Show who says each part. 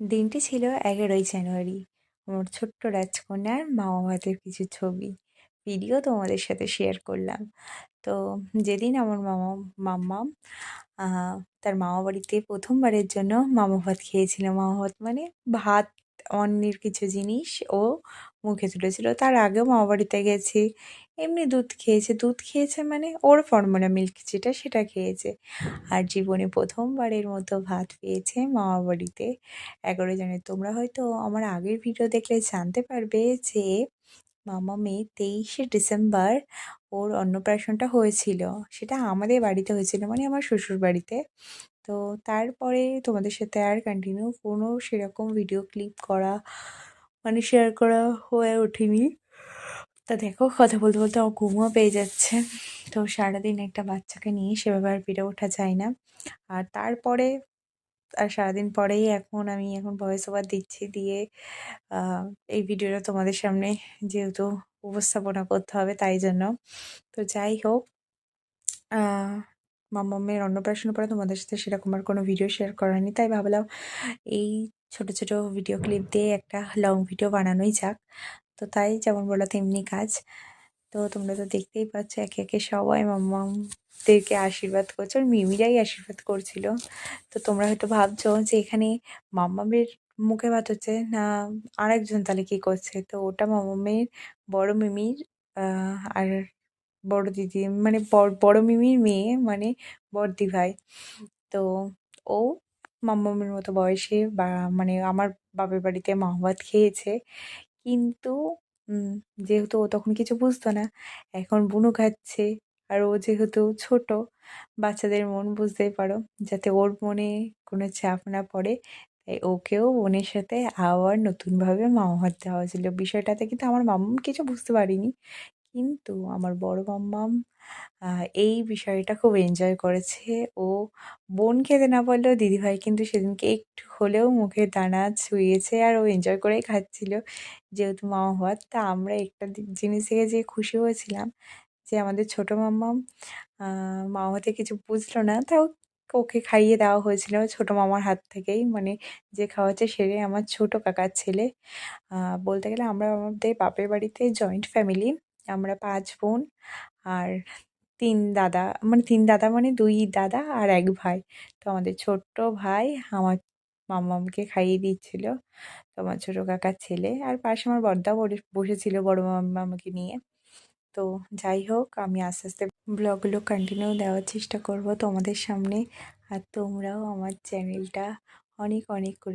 Speaker 1: দিনটি ছিল ১১ই জানুয়ারি। আমার ছোট্ট রাজকন্যার মামাভাতের কিছু ছবি, ভিডিও তোমাদের সাথে শেয়ার করলাম। তো যেদিন আমার মাম্মাম আ তার মামাবাড়িতে ১ম বারের জন্য মামাভাত খেয়েছিল। মামাভাত মানে ভাত, অন্যের কিছু জিনিস ও মুখে তুলেছিল। তার আগেও মামাবাড়িতে গেছে, এমনি দুধ খেয়েছে। দুধ খেয়েছে মানে ওর ফর্মুলা মিল্ক যেটা সেটা খেয়েছে। আর জীবনে ১ম বারের মতো ভাত পেয়েছে মামাবাড়িতে ১১ জানুয়ারি। তোমরা হয়তো আমার আগের ভিডিও দেখলে জানতে পারবে যে মামামের ২৩শে ডিসেম্বর ওর অন্নপ্রাশনটা হয়েছিল। সেটা আমাদের বাড়িতে হয়েছিল, মানে আমার শ্বশুরবাড়িতে। তো তারপরে তোমাদের সাথে আর কন্টিনিউ কোনো সেরকম ভিডিও ক্লিপ করা মানে শেয়ার করা হয়ে ওঠেনি। তা দেখো, কথা বলতে বলতে আমার ঘুমও পেয়ে যাচ্ছে। তো সারাদিন একটা বাচ্চাকে নিয়ে সেভাবে আর পেরে ওঠা যায় না। আর তারপরে সারাদিন পরেই আমি ভয়েস ওভার দিচ্ছি, দিয়ে আ এই ভিডিওটা তোমাদের সামনে যেহেতু উপস্থাপনা করতে হবে তাই জন্য। তো যাই হোক, আ মাম্মামের অন্নপ্রাশনের পরে তোমাদের সাথে সেরকম আর কোনো ভিডিও শেয়ার করা হয়নি। তাই ভাবলাম এই ছোট, ছোট ভিডিও ক্লিপ দিয়ে একটা লং ভিডিও বানানোই যাক। তো তাই যেমন বললা তেমনি কাজ। তো তোমরা তো দেখতেই পাচ্ছ একে, একে সবাই মাম্মামদেরকে আশীর্বাদ করছে। ওর মিমিরাই আশীর্বাদ করছিল। তো তোমরা হয়তো ভাবছো যে এখানে মাম্মামের মুখে ভাত হচ্ছে না আরেকজন তাহলে কি করছে? তো ওটা মাম্মামের বড় মিমির আর বড় দিদি মানে বড় মিমির মেয়ে, মানে বড়দি ভাই। তো ও মাম্মামের মতো বয়সে বা মানে আমার বাপের বাড়িতে মামাভাত খেয়েছে। কিন্তু উম যেহেতু ও তখন কিছু বুঝতো না, এখন বুনু খাচ্ছে। আর ও যেহেতু ছোট, বাচ্চাদের মন বুঝতেই পারো, যাতে ওর মনে কোনো চাপ না পড়ে, তাই ওকেও বোনের সাথে আবার নতুনভাবে মামাভাত দেওয়া হয়েছিল। বিষয়টাতে কিন্তু আমার মাম্মাম কিছু বুঝতে পারেনি। কিন্তু আমার বড় মাম্মাম আ এই বিষয়টা খুব এনজয় করেছে। ও বোন খেতে না পারলেও দিদিভাই কিন্তু সেদিনকে একটু হলেও মুখে দানা ছুঁয়েছে আর ও এনজয় করেই খাচ্ছিল। যেহেতু মামা ভাত, তা আমরা একটা জিনিস থেকে যে খুশি হয়েছিলাম যে আমাদের ছোট মাম্মাম আ মামা ভাতে কিছু বুঝলো না, তাও ওকে খাইয়ে দেওয়া হয়েছিল ছোট মামার হাত থেকেই। মানে যে খাওয়াচ্ছে সে আমার ছোট কাকার ছেলে। আ বলতে গেলে আমরা আমাদের বাপের বাড়িতে জয়েন্ট ফ্যামিলি। আমরা ৫ বোন আর ৩ দাদা। মানে ৩ দাদা মানে ২ দাদা আর ১ ভাই। তো আমাদের ছোট্ট ভাই আমার মাম্মামকে খাইয়ে দিচ্ছিল। তো আমার ছোট কাকার ছেলে। আর পাশে আমার বড়দাও বসেছিল বড় মাম্মামকে নিয়ে। তো যাই হোক, আমি আস্তে, আস্তে ব্লগগুলো কন্টিনিউ দেওয়ার চেষ্টা করব তোমাদের সামনে। আর তোমরাও আমার চ্যানেলটা অনেক, অনেক করে